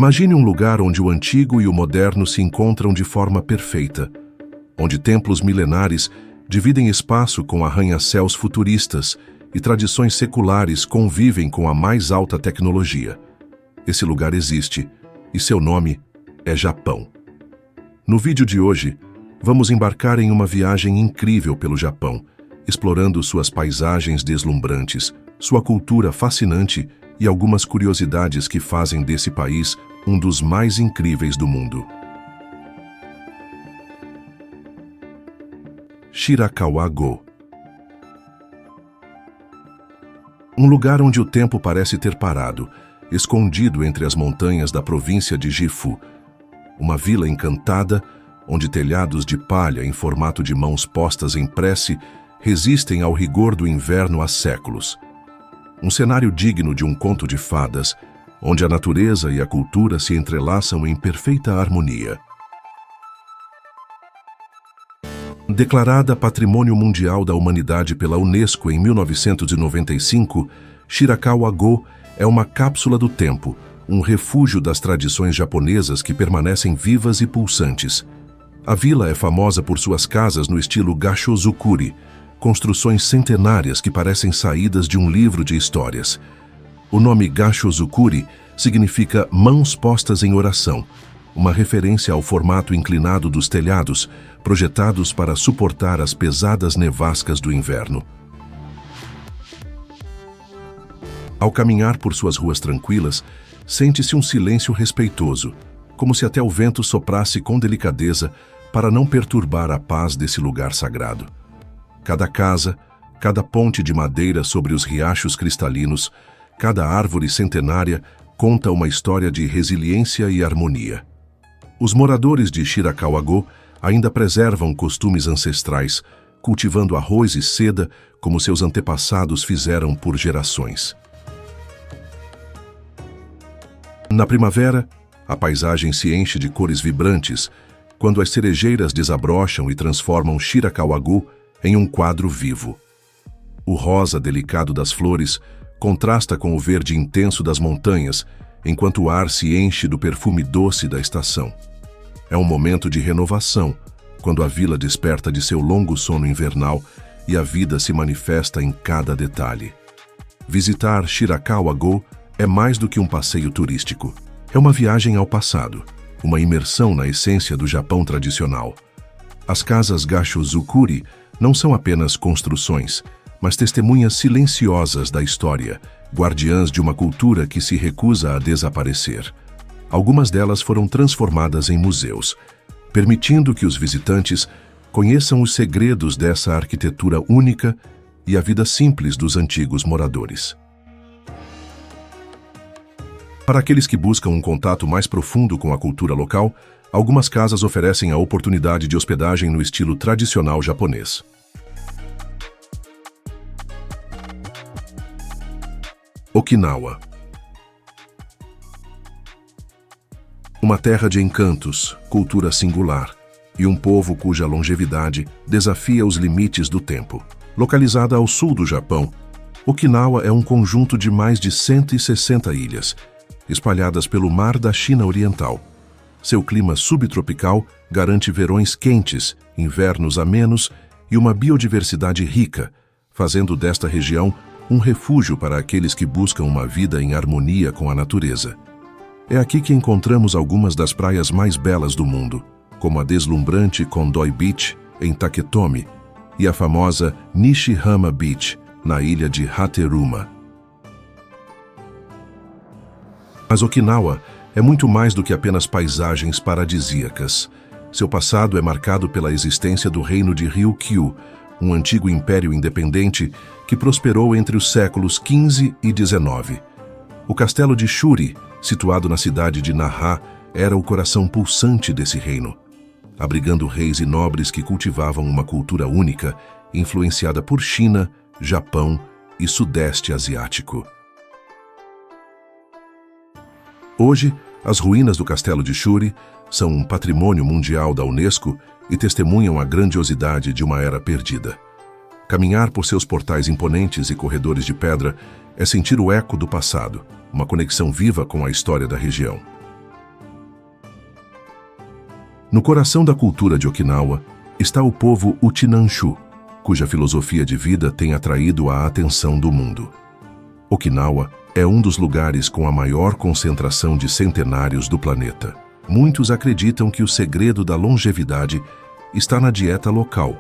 Imagine um lugar onde o antigo e o moderno se encontram de forma perfeita, onde templos milenares dividem espaço com arranha-céus futuristas e tradições seculares convivem com a mais alta tecnologia. Esse lugar existe, e seu nome é Japão. No vídeo de hoje, vamos embarcar em uma viagem incrível pelo Japão, explorando suas paisagens deslumbrantes, sua cultura fascinante e algumas curiosidades que fazem desse país um dos mais incríveis do mundo. Shirakawa-go. Um lugar onde o tempo parece ter parado, escondido entre as montanhas da província de Gifu. Uma vila encantada, onde telhados de palha em formato de mãos postas em prece resistem ao rigor do inverno há séculos. Um cenário digno de um conto de fadas, onde a natureza e a cultura se entrelaçam em perfeita harmonia. Declarada Patrimônio Mundial da Humanidade pela Unesco em 1995, Shirakawa-go é uma cápsula do tempo, um refúgio das tradições japonesas que permanecem vivas e pulsantes. A vila é famosa por suas casas no estilo Gashozukuri, construções centenárias que parecem saídas de um livro de histórias. O nome Gashozukuri significa mãos postas em oração, uma referência ao formato inclinado dos telhados, projetados para suportar as pesadas nevascas do inverno. Ao caminhar por suas ruas tranquilas, sente-se um silêncio respeitoso, como se até o vento soprasse com delicadeza para não perturbar a paz desse lugar sagrado. Cada casa, cada ponte de madeira sobre os riachos cristalinos, cada árvore centenária conta uma história de resiliência e harmonia. Os moradores de Shirakawa-go ainda preservam costumes ancestrais, cultivando arroz e seda como seus antepassados fizeram por gerações. Na primavera, a paisagem se enche de cores vibrantes, quando as cerejeiras desabrocham e transformam Shirakawa-go em um quadro vivo. O rosa delicado das flores contrasta com o verde intenso das montanhas, enquanto o ar se enche do perfume doce da estação. É um momento de renovação, quando a vila desperta de seu longo sono invernal e a vida se manifesta em cada detalhe. Visitar Shirakawa-go é mais do que um passeio turístico. É uma viagem ao passado, uma imersão na essência do Japão tradicional. As casas Gashozukuri não são apenas construções, mas testemunhas silenciosas da história, guardiãs de uma cultura que se recusa a desaparecer. Algumas delas foram transformadas em museus, permitindo que os visitantes conheçam os segredos dessa arquitetura única e a vida simples dos antigos moradores. Para aqueles que buscam um contato mais profundo com a cultura local, algumas casas oferecem a oportunidade de hospedagem no estilo tradicional japonês. Okinawa. Uma terra de encantos, cultura singular e um povo cuja longevidade desafia os limites do tempo. Localizada ao sul do Japão, Okinawa é um conjunto de mais de 160 ilhas, espalhadas pelo Mar da China Oriental. Seu clima subtropical garante verões quentes, invernos amenos e uma biodiversidade rica, fazendo desta região um refúgio para aqueles que buscam uma vida em harmonia com a natureza. É aqui que encontramos algumas das praias mais belas do mundo, como a deslumbrante Kondoi Beach, em Taketomi, e a famosa Nishihama Beach, na ilha de Hateruma. Mas Okinawa é muito mais do que apenas paisagens paradisíacas. Seu passado é marcado pela existência do reino de Ryukyu, um antigo império independente que prosperou entre os séculos XV e XIX. O castelo de Shuri, situado na cidade de Naha, era o coração pulsante desse reino, abrigando reis e nobres que cultivavam uma cultura única, influenciada por China, Japão e Sudeste Asiático. Hoje, as ruínas do castelo de Shuri são um patrimônio mundial da Unesco e testemunham a grandiosidade de uma era perdida. Caminhar por seus portais imponentes e corredores de pedra é sentir o eco do passado, uma conexão viva com a história da região. No coração da cultura de Okinawa está o povo Uchinanshu, cuja filosofia de vida tem atraído a atenção do mundo. Okinawa é um dos lugares com a maior concentração de centenários do planeta. Muitos acreditam que o segredo da longevidade está na dieta local,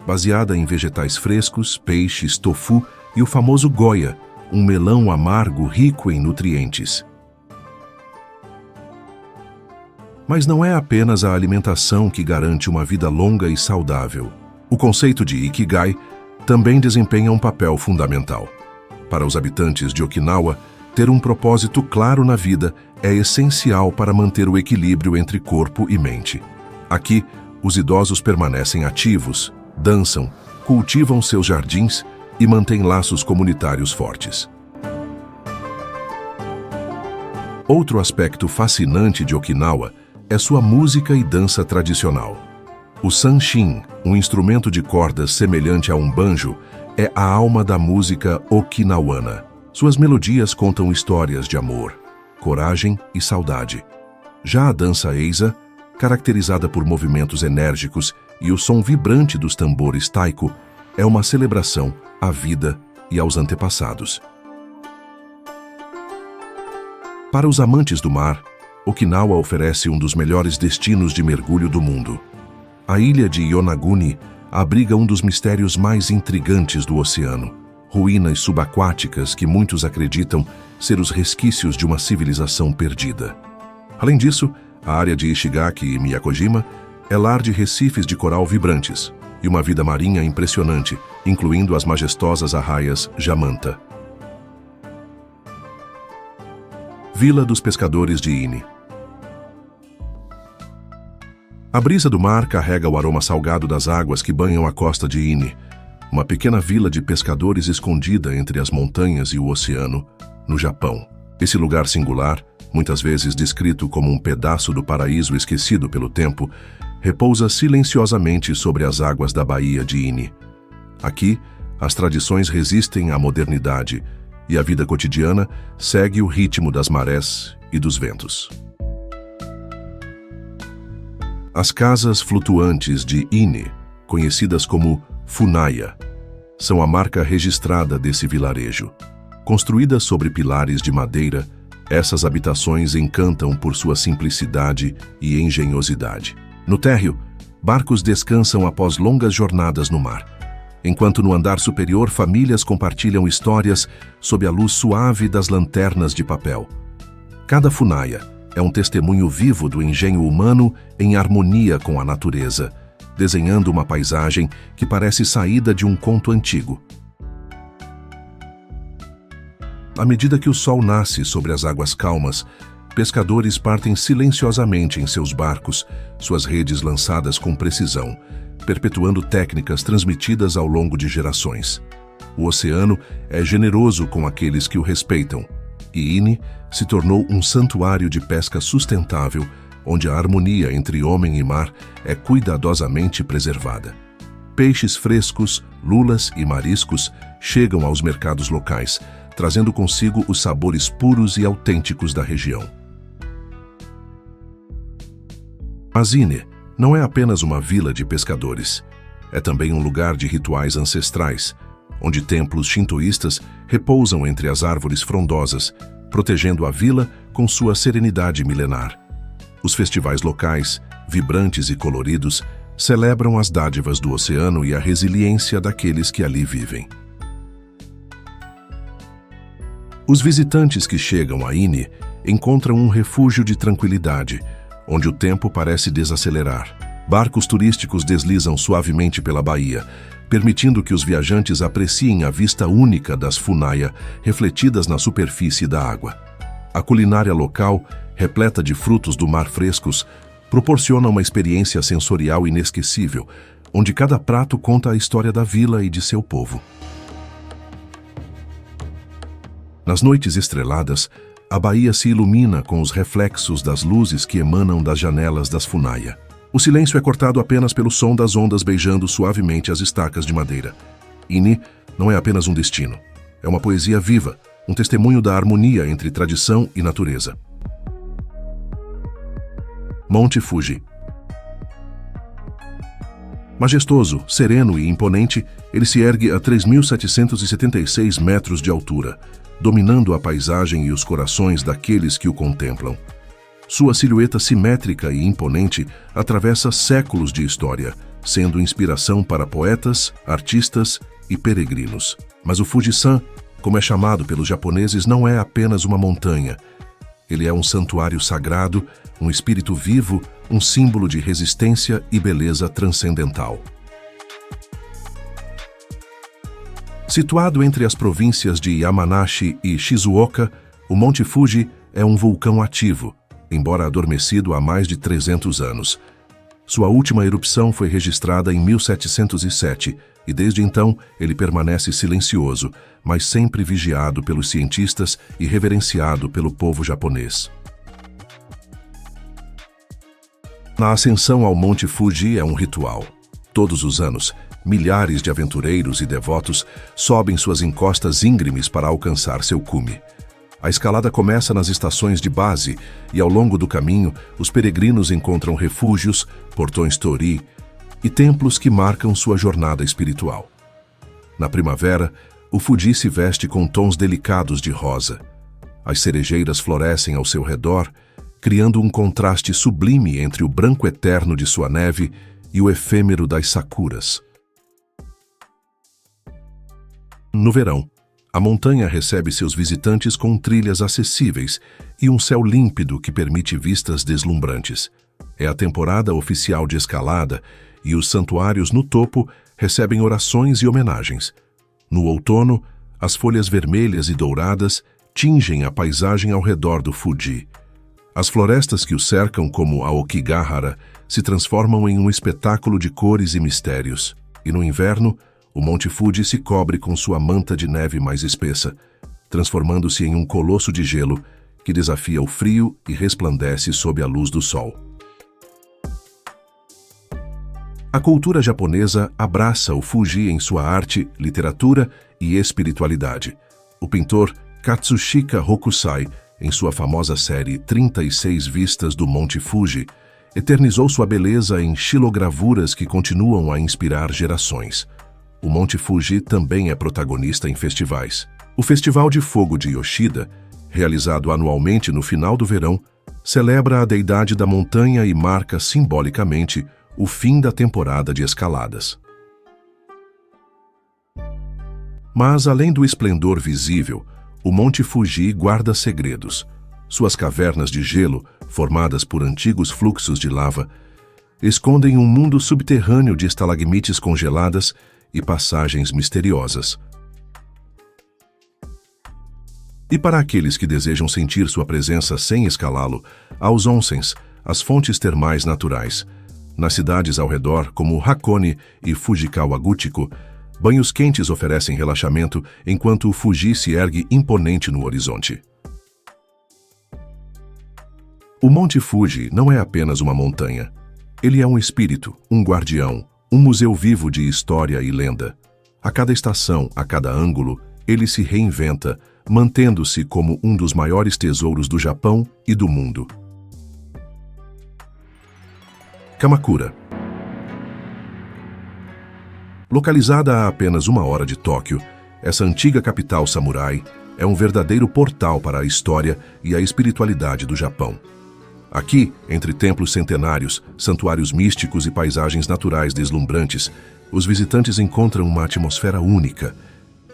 baseada em vegetais frescos, peixes, tofu e o famoso goia, um melão amargo rico em nutrientes. Mas não é apenas a alimentação que garante uma vida longa e saudável. O conceito de Ikigai também desempenha um papel fundamental. Para os habitantes de Okinawa, ter um propósito claro na vida é essencial para manter o equilíbrio entre corpo e mente. Aqui, os idosos permanecem ativos, dançam, cultivam seus jardins e mantêm laços comunitários fortes. Outro aspecto fascinante de Okinawa é sua música e dança tradicional. O sanshin, um instrumento de cordas semelhante a um banjo, é a alma da música okinawana. Suas melodias contam histórias de amor, coragem e saudade. Já a dança Eisa, caracterizada por movimentos enérgicos e o som vibrante dos tambores taiko, é uma celebração à vida e aos antepassados. Para os amantes do mar, Okinawa oferece um dos melhores destinos de mergulho do mundo. A ilha de Yonaguni abriga um dos mistérios mais intrigantes do oceano, ruínas subaquáticas que muitos acreditam ser os resquícios de uma civilização perdida. Além disso, a área de Ishigaki e Miyakojima é lar de recifes de coral vibrantes e uma vida marinha impressionante, incluindo as majestosas arraias Jamanta. Vila dos Pescadores de Ine. A brisa do mar carrega o aroma salgado das águas que banham a costa de Ine, uma pequena vila de pescadores escondida entre as montanhas e o oceano, no Japão. Esse lugar singular, muitas vezes descrito como um pedaço do paraíso esquecido pelo tempo, repousa silenciosamente sobre as águas da Baía de Ine. Aqui, as tradições resistem à modernidade e a vida cotidiana segue o ritmo das marés e dos ventos. As casas flutuantes de Ine, conhecidas como Funaya, são a marca registrada desse vilarejo. Construídas sobre pilares de madeira, essas habitações encantam por sua simplicidade e engenhosidade. No térreo, barcos descansam após longas jornadas no mar, enquanto no andar superior famílias compartilham histórias sob a luz suave das lanternas de papel. Cada Funaya é um testemunho vivo do engenho humano em harmonia com a natureza, desenhando uma paisagem que parece saída de um conto antigo. À medida que o sol nasce sobre as águas calmas, pescadores partem silenciosamente em seus barcos, suas redes lançadas com precisão, perpetuando técnicas transmitidas ao longo de gerações. O oceano é generoso com aqueles que o respeitam, e Ine se tornou um santuário de pesca sustentável, onde a harmonia entre homem e mar é cuidadosamente preservada. Peixes frescos, lulas e mariscos chegam aos mercados locais, trazendo consigo os sabores puros e autênticos da região. Mas Ine não é apenas uma vila de pescadores. É também um lugar de rituais ancestrais, onde templos shintoístas repousam entre as árvores frondosas, protegendo a vila com sua serenidade milenar. Os festivais locais, vibrantes e coloridos, celebram as dádivas do oceano e a resiliência daqueles que ali vivem. Os visitantes que chegam a Ine encontram um refúgio de tranquilidade, onde o tempo parece desacelerar. Barcos turísticos deslizam suavemente pela baía, permitindo que os viajantes apreciem a vista única das Funaya refletidas na superfície da água. A culinária local, repleta de frutos do mar frescos, proporciona uma experiência sensorial inesquecível, onde cada prato conta a história da vila e de seu povo. Nas noites estreladas, a baía se ilumina com os reflexos das luzes que emanam das janelas das Funaya. O silêncio é cortado apenas pelo som das ondas beijando suavemente as estacas de madeira. Ine não é apenas um destino. É uma poesia viva, um testemunho da harmonia entre tradição e natureza. Monte Fuji. Majestoso, sereno e imponente, ele se ergue a 3.776 metros de altura, dominando a paisagem e os corações daqueles que o contemplam. Sua silhueta simétrica e imponente atravessa séculos de história, sendo inspiração para poetas, artistas e peregrinos. Mas o Fujisan, como é chamado pelos japoneses, não é apenas uma montanha. Ele é um santuário sagrado, um espírito vivo, um símbolo de resistência e beleza transcendental. Situado entre as províncias de Yamanashi e Shizuoka, o Monte Fuji é um vulcão ativo, embora adormecido há mais de 300 anos. Sua última erupção foi registrada em 1707 e desde então ele permanece silencioso, mas sempre vigiado pelos cientistas e reverenciado pelo povo japonês. A ascensão ao Monte Fuji é um ritual. Todos os anos, milhares de aventureiros e devotos sobem suas encostas íngremes para alcançar seu cume. A escalada começa nas estações de base e, ao longo do caminho, os peregrinos encontram refúgios, portões torii e templos que marcam sua jornada espiritual. Na primavera, o Fuji se veste com tons delicados de rosa. As cerejeiras florescem ao seu redor, criando um contraste sublime entre o branco eterno de sua neve e o efêmero das sakuras. No verão, a montanha recebe seus visitantes com trilhas acessíveis e um céu límpido que permite vistas deslumbrantes. É a temporada oficial de escalada e os santuários no topo recebem orações e homenagens. No outono, as folhas vermelhas e douradas tingem a paisagem ao redor do Fuji. As florestas que o cercam, como a Okigahara, se transformam em um espetáculo de cores e mistérios. E no inverno, o Monte Fuji se cobre com sua manta de neve mais espessa, transformando-se em um colosso de gelo que desafia o frio e resplandece sob a luz do sol. A cultura japonesa abraça o Fuji em sua arte, literatura e espiritualidade. O pintor Katsushika Hokusai, em sua famosa série 36 Vistas do Monte Fuji, eternizou sua beleza em xilogravuras que continuam a inspirar gerações. O Monte Fuji também é protagonista em festivais. O Festival de Fogo de Yoshida, realizado anualmente no final do verão, celebra a deidade da montanha e marca simbolicamente o fim da temporada de escaladas. Mas, além do esplendor visível, o Monte Fuji guarda segredos. Suas cavernas de gelo, formadas por antigos fluxos de lava, escondem um mundo subterrâneo de estalagmites congeladas e passagens misteriosas. E para aqueles que desejam sentir sua presença sem escalá-lo, há os onsens, as fontes termais naturais. Nas cidades ao redor, como Hakone e Fujikawa-Guchiko, banhos quentes oferecem relaxamento enquanto o Fuji se ergue imponente no horizonte. O Monte Fuji não é apenas uma montanha. Ele é um espírito, um guardião, um museu vivo de história e lenda. A cada estação, a cada ângulo, ele se reinventa, mantendo-se como um dos maiores tesouros do Japão e do mundo. Kamakura. Localizada a apenas 1 hora de Tóquio, essa antiga capital samurai é um verdadeiro portal para a história e a espiritualidade do Japão. Aqui, entre templos centenários, santuários místicos e paisagens naturais deslumbrantes, os visitantes encontram uma atmosfera única,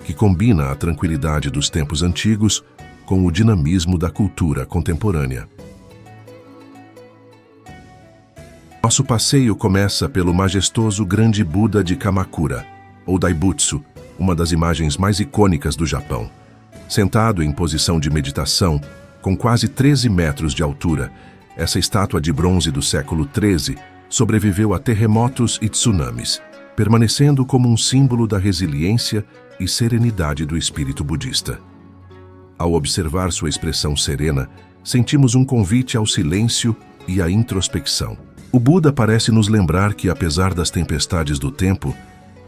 que combina a tranquilidade dos tempos antigos com o dinamismo da cultura contemporânea. Nosso passeio começa pelo majestoso Grande Buda de Kamakura, ou Daibutsu, uma das imagens mais icônicas do Japão. Sentado em posição de meditação, com quase 13 metros de altura, essa estátua de bronze do século XIII sobreviveu a terremotos e tsunamis, permanecendo como um símbolo da resiliência e serenidade do espírito budista. Ao observar sua expressão serena, sentimos um convite ao silêncio e à introspecção. O Buda parece nos lembrar que, apesar das tempestades do tempo,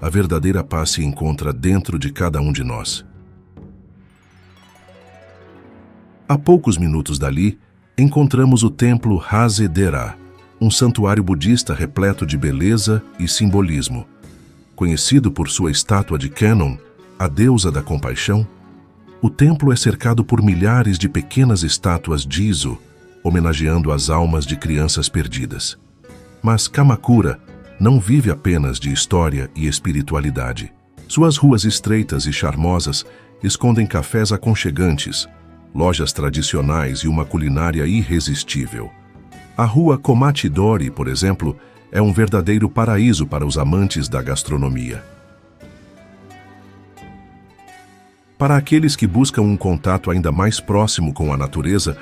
a verdadeira paz se encontra dentro de cada um de nós. A poucos minutos dali, encontramos o templo Hase-dera, um santuário budista repleto de beleza e simbolismo. Conhecido por sua estátua de Kannon, a deusa da compaixão, o templo é cercado por milhares de pequenas estátuas Jizo, homenageando as almas de crianças perdidas. Mas Kamakura não vive apenas de história e espiritualidade. Suas ruas estreitas e charmosas escondem cafés aconchegantes, lojas tradicionais e uma culinária irresistível. A rua Komachi-dori, por exemplo, é um verdadeiro paraíso para os amantes da gastronomia. Para aqueles que buscam um contato ainda mais próximo com a natureza,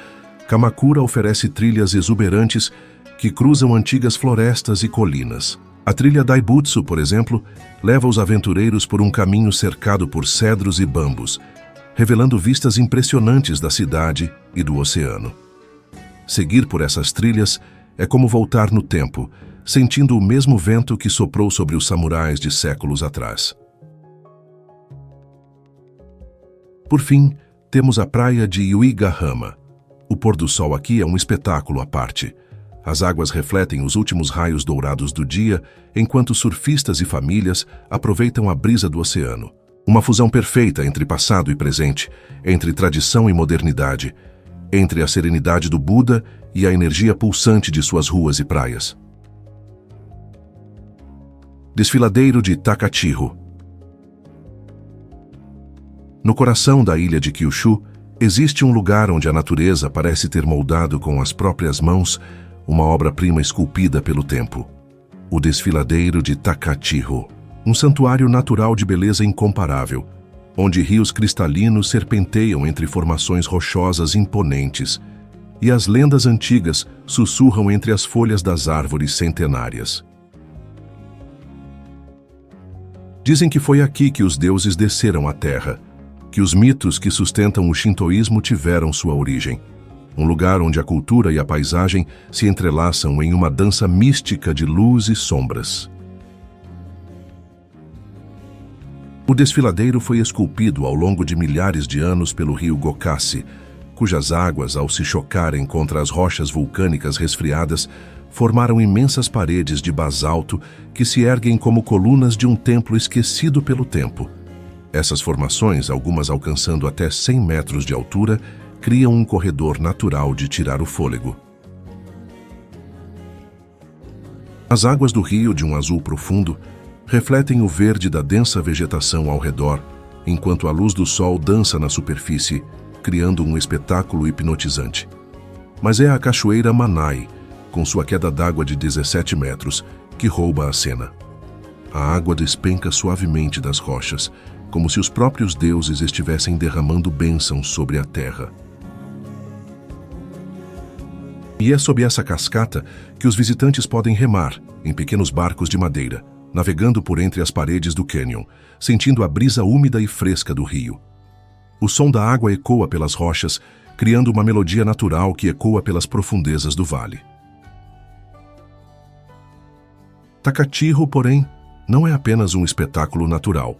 Kamakura oferece trilhas exuberantes que cruzam antigas florestas e colinas. A trilha Daibutsu, por exemplo, leva os aventureiros por um caminho cercado por cedros e bambus, revelando vistas impressionantes da cidade e do oceano. Seguir por essas trilhas é como voltar no tempo, sentindo o mesmo vento que soprou sobre os samurais de séculos atrás. Por fim, temos a praia de Yuigahama. O pôr do sol aqui é um espetáculo à parte. As águas refletem os últimos raios dourados do dia, enquanto surfistas e famílias aproveitam a brisa do oceano. Uma fusão perfeita entre passado e presente, entre tradição e modernidade, entre a serenidade do Buda e a energia pulsante de suas ruas e praias. Desfiladeiro de Takachiho. No coração da ilha de Kyushu, existe um lugar onde a natureza parece ter moldado com as próprias mãos uma obra-prima esculpida pelo tempo. O Desfiladeiro de Takachiho, um santuário natural de beleza incomparável, onde rios cristalinos serpenteiam entre formações rochosas imponentes e as lendas antigas sussurram entre as folhas das árvores centenárias. Dizem que foi aqui que os deuses desceram à terra, que os mitos que sustentam o shintoísmo tiveram sua origem. Um lugar onde a cultura e a paisagem se entrelaçam em uma dança mística de luz e sombras. O desfiladeiro foi esculpido ao longo de milhares de anos pelo rio Gokase, cujas águas, ao se chocarem contra as rochas vulcânicas resfriadas, formaram imensas paredes de basalto que se erguem como colunas de um templo esquecido pelo tempo. Essas formações, algumas alcançando até 100 metros de altura, criam um corredor natural de tirar o fôlego. As águas do rio, de um azul profundo, refletem o verde da densa vegetação ao redor, enquanto a luz do sol dança na superfície, criando um espetáculo hipnotizante. Mas é a cachoeira Manai, com sua queda d'água de 17 metros, que rouba a cena. A água despenca suavemente das rochas, como se os próprios deuses estivessem derramando bênçãos sobre a terra. E é sob essa cascata que os visitantes podem remar, em pequenos barcos de madeira, navegando por entre as paredes do cânion, sentindo a brisa úmida e fresca do rio. O som da água ecoa pelas rochas, criando uma melodia natural que ecoa pelas profundezas do vale. Takachiho, porém, não é apenas um espetáculo natural.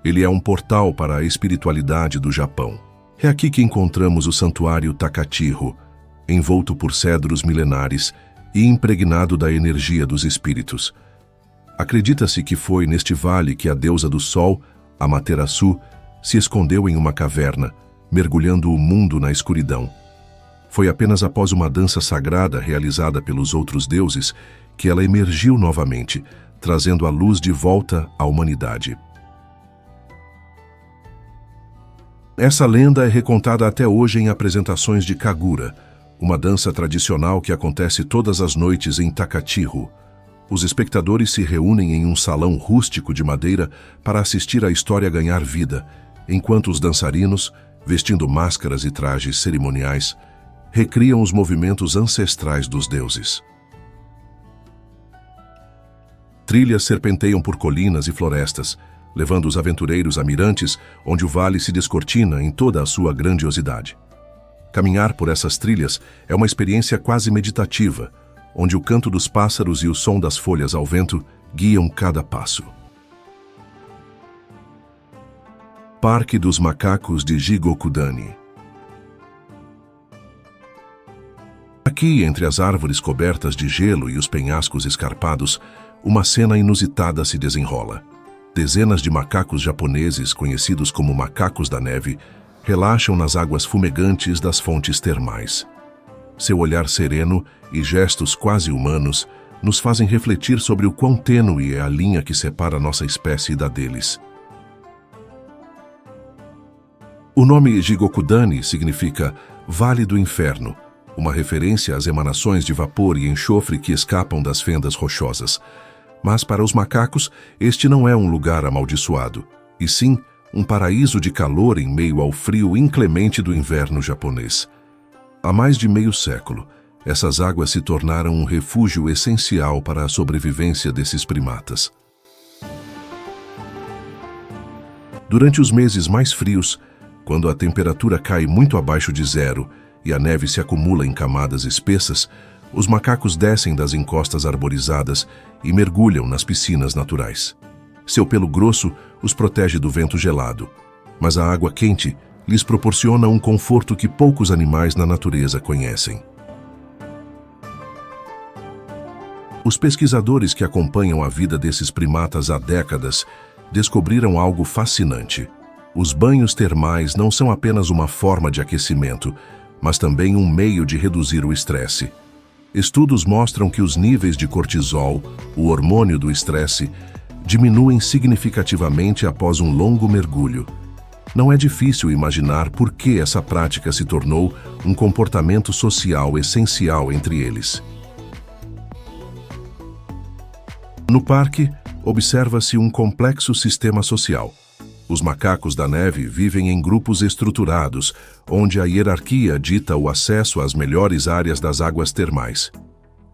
Ele é um portal para a espiritualidade do Japão. É aqui que encontramos o santuário Takachiho, envolto por cedros milenares e impregnado da energia dos espíritos. Acredita-se que foi neste vale que a deusa do sol, Amaterasu, se escondeu em uma caverna, mergulhando o mundo na escuridão. Foi apenas após uma dança sagrada realizada pelos outros deuses que ela emergiu novamente, trazendo a luz de volta à humanidade. Essa lenda é recontada até hoje em apresentações de Kagura, uma dança tradicional que acontece todas as noites em Takachiho. Os espectadores se reúnem em um salão rústico de madeira para assistir à história ganhar vida, enquanto os dançarinos, vestindo máscaras e trajes cerimoniais, recriam os movimentos ancestrais dos deuses. Trilhas serpenteiam por colinas e florestas, levando os aventureiros a mirantes onde o vale se descortina em toda a sua grandiosidade. Caminhar por essas trilhas é uma experiência quase meditativa, onde o canto dos pássaros e o som das folhas ao vento guiam cada passo. Parque dos Macacos de Jigokudani. Aqui, entre as árvores cobertas de gelo e os penhascos escarpados, uma cena inusitada se desenrola. Dezenas de macacos japoneses, conhecidos como macacos da neve, relaxam nas águas fumegantes das fontes termais. Seu olhar sereno e gestos quase humanos nos fazem refletir sobre o quão tênue é a linha que separa nossa espécie da deles. O nome Jigokudani significa Vale do Inferno, uma referência às emanações de vapor e enxofre que escapam das fendas rochosas. Mas para os macacos, este não é um lugar amaldiçoado, e sim um paraíso de calor em meio ao frio inclemente do inverno japonês. Há mais de meio século, essas águas se tornaram um refúgio essencial para a sobrevivência desses primatas. Durante os meses mais frios, quando a temperatura cai muito abaixo de zero e a neve se acumula em camadas espessas, os macacos descem das encostas arborizadas e mergulham nas piscinas naturais. Seu pelo grosso os protege do vento gelado, mas a água quente lhes proporciona um conforto que poucos animais na natureza conhecem. Os pesquisadores que acompanham a vida desses primatas há décadas descobriram algo fascinante. Os banhos termais não são apenas uma forma de aquecimento, mas também um meio de reduzir o estresse. Estudos mostram que os níveis de cortisol, o hormônio do estresse, diminuem significativamente após um longo mergulho. Não é difícil imaginar por que essa prática se tornou um comportamento social essencial entre eles. No parque, observa-se um complexo sistema social. Os macacos da neve vivem em grupos estruturados, onde a hierarquia dita o acesso às melhores áreas das águas termais.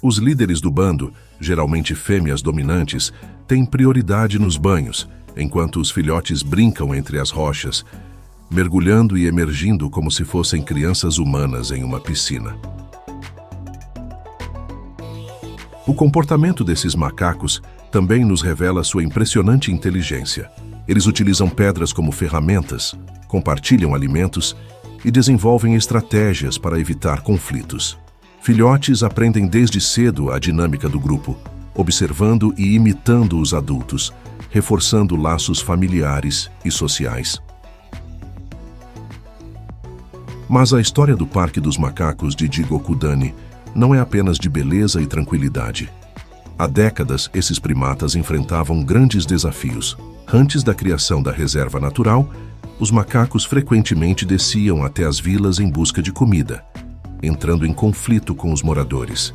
Os líderes do bando, geralmente fêmeas dominantes, têm prioridade nos banhos, enquanto os filhotes brincam entre as rochas, mergulhando e emergindo como se fossem crianças humanas em uma piscina. O comportamento desses macacos também nos revela sua impressionante inteligência. Eles utilizam pedras como ferramentas, compartilham alimentos e desenvolvem estratégias para evitar conflitos. Filhotes aprendem desde cedo a dinâmica do grupo, observando e imitando os adultos, reforçando laços familiares e sociais. Mas a história do Parque dos Macacos de Jigokudani não é apenas de beleza e tranquilidade. Há décadas, esses primatas enfrentavam grandes desafios. Antes da criação da reserva natural, os macacos frequentemente desciam até as vilas em busca de comida, entrando em conflito com os moradores.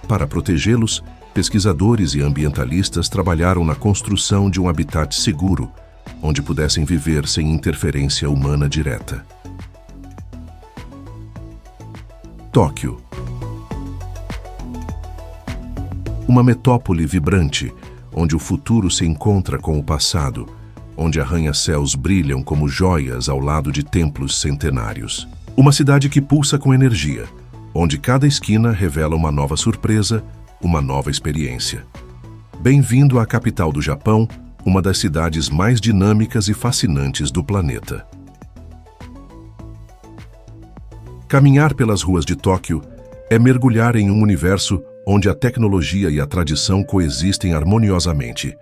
Para protegê-los, pesquisadores e ambientalistas trabalharam na construção de um habitat seguro, onde pudessem viver sem interferência humana direta. Tóquio. Uma metrópole vibrante, onde o futuro se encontra com o passado, onde arranha-céus brilham como joias ao lado de templos centenários. Uma cidade que pulsa com energia, onde cada esquina revela uma nova surpresa, uma nova experiência. Bem-vindo à capital do Japão, uma das cidades mais dinâmicas e fascinantes do planeta. Caminhar pelas ruas de Tóquio é mergulhar em um universo onde a tecnologia e a tradição coexistem harmoniosamente.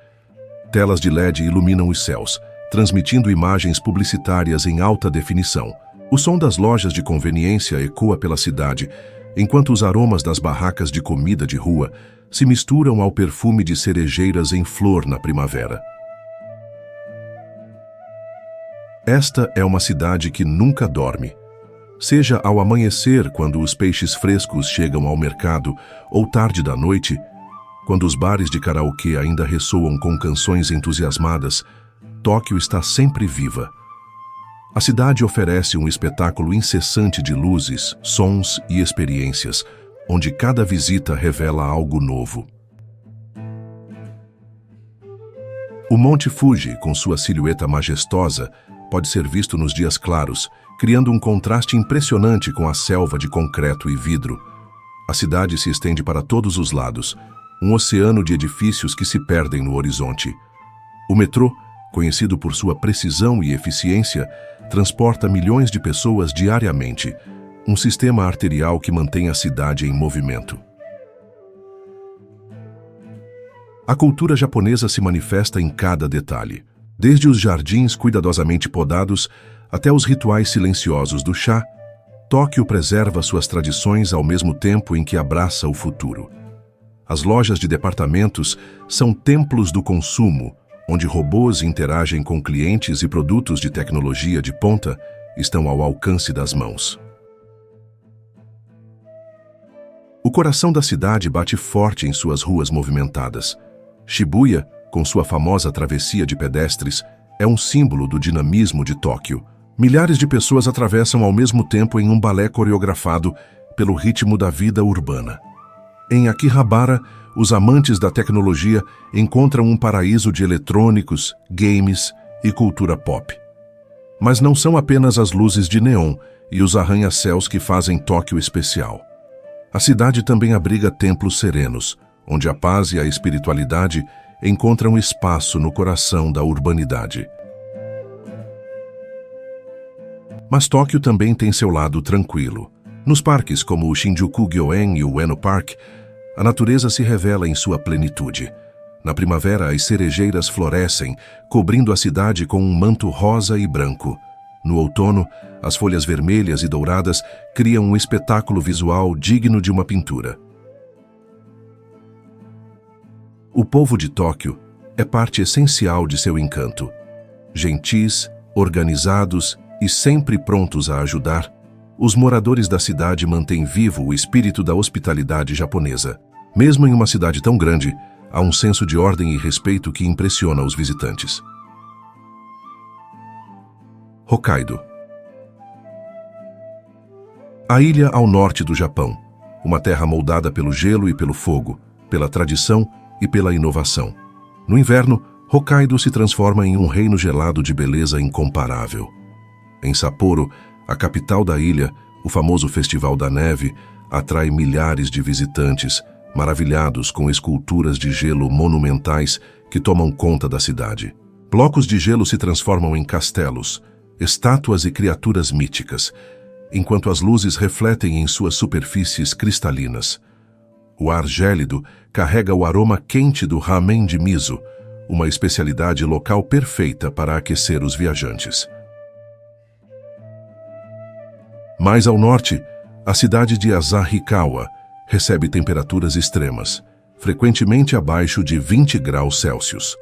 Telas de LED iluminam os céus, transmitindo imagens publicitárias em alta definição. O som das lojas de conveniência ecoa pela cidade, enquanto os aromas das barracas de comida de rua se misturam ao perfume de cerejeiras em flor na primavera. Esta é uma cidade que nunca dorme. Seja ao amanhecer, quando os peixes frescos chegam ao mercado, ou tarde da noite, quando os bares de karaokê ainda ressoam com canções entusiasmadas, Tóquio está sempre viva. A cidade oferece um espetáculo incessante de luzes, sons e experiências, onde cada visita revela algo novo. O Monte Fuji, com sua silhueta majestosa, pode ser visto nos dias claros, criando um contraste impressionante com a selva de concreto e vidro. A cidade se estende para todos os lados, um oceano de edifícios que se perdem no horizonte. O metrô, conhecido por sua precisão e eficiência, transporta milhões de pessoas diariamente, um sistema arterial que mantém a cidade em movimento. A cultura japonesa se manifesta em cada detalhe, desde os jardins cuidadosamente podados até os rituais silenciosos do chá. Tóquio preserva suas tradições ao mesmo tempo em que abraça o futuro. As lojas de departamentos são templos do consumo, onde robôs interagem com clientes e produtos de tecnologia de ponta estão ao alcance das mãos. O coração da cidade bate forte em suas ruas movimentadas. Shibuya, com sua famosa travessia de pedestres, é um símbolo do dinamismo de Tóquio. Milhares de pessoas atravessam ao mesmo tempo em um balé coreografado pelo ritmo da vida urbana. Em Akihabara, os amantes da tecnologia encontram um paraíso de eletrônicos, games e cultura pop. Mas não são apenas as luzes de neon e os arranha-céus que fazem Tóquio especial. A cidade também abriga templos serenos, onde a paz e a espiritualidade encontram espaço no coração da urbanidade. Mas Tóquio também tem seu lado tranquilo. Nos parques como o Shinjuku-gyoen e o Ueno Park, a natureza se revela em sua plenitude. Na primavera, as cerejeiras florescem, cobrindo a cidade com um manto rosa e branco. No outono, as folhas vermelhas e douradas criam um espetáculo visual digno de uma pintura. O povo de Tóquio é parte essencial de seu encanto. Gentis, organizados e sempre prontos a ajudar, os moradores da cidade mantêm vivo o espírito da hospitalidade japonesa. Mesmo em uma cidade tão grande, há um senso de ordem e respeito que impressiona os visitantes. Hokkaido. A ilha ao norte do Japão, uma terra moldada pelo gelo e pelo fogo, pela tradição e pela inovação. No inverno, Hokkaido se transforma em um reino gelado de beleza incomparável. Em Sapporo, a capital da ilha, o famoso Festival da Neve atrai milhares de visitantes, maravilhados com esculturas de gelo monumentais que tomam conta da cidade. Blocos de gelo se transformam em castelos, estátuas e criaturas míticas, enquanto as luzes refletem em suas superfícies cristalinas. O ar gélido carrega o aroma quente do ramen de miso, uma especialidade local perfeita para aquecer os viajantes. Mais ao norte, a cidade de Asahikawa recebe temperaturas extremas, frequentemente abaixo de 20 graus Celsius.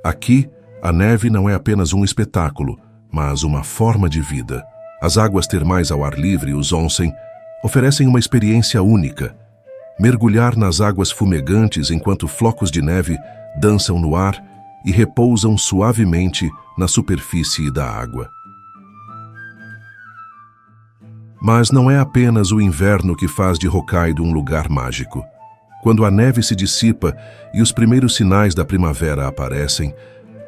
Aqui, a neve não é apenas um espetáculo, mas uma forma de vida. As águas termais ao ar livre, os onsen, oferecem uma experiência única. Mergulhar nas águas fumegantes enquanto flocos de neve dançam no ar e repousam suavemente na superfície da água. Mas não é apenas o inverno que faz de Hokkaido um lugar mágico. Quando a neve se dissipa e os primeiros sinais da primavera aparecem,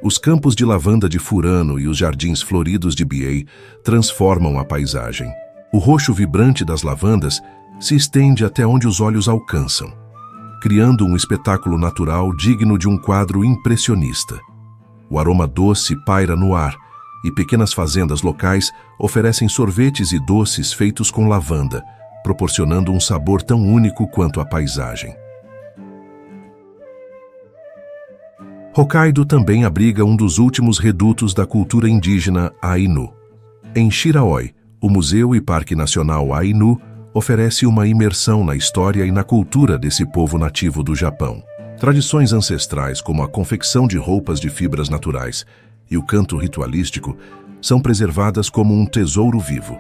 os campos de lavanda de Furano e os jardins floridos de Biei transformam a paisagem. O roxo vibrante das lavandas se estende até onde os olhos alcançam, criando um espetáculo natural digno de um quadro impressionista. O aroma doce paira no ar, e pequenas fazendas locais oferecem sorvetes e doces feitos com lavanda, proporcionando um sabor tão único quanto a paisagem. Hokkaido também abriga um dos últimos redutos da cultura indígena Ainu. Em Shiraoi, o Museu e Parque Nacional Ainu oferece uma imersão na história e na cultura desse povo nativo do Japão. Tradições ancestrais como a confecção de roupas de fibras naturais e o canto ritualístico são preservadas como um tesouro vivo.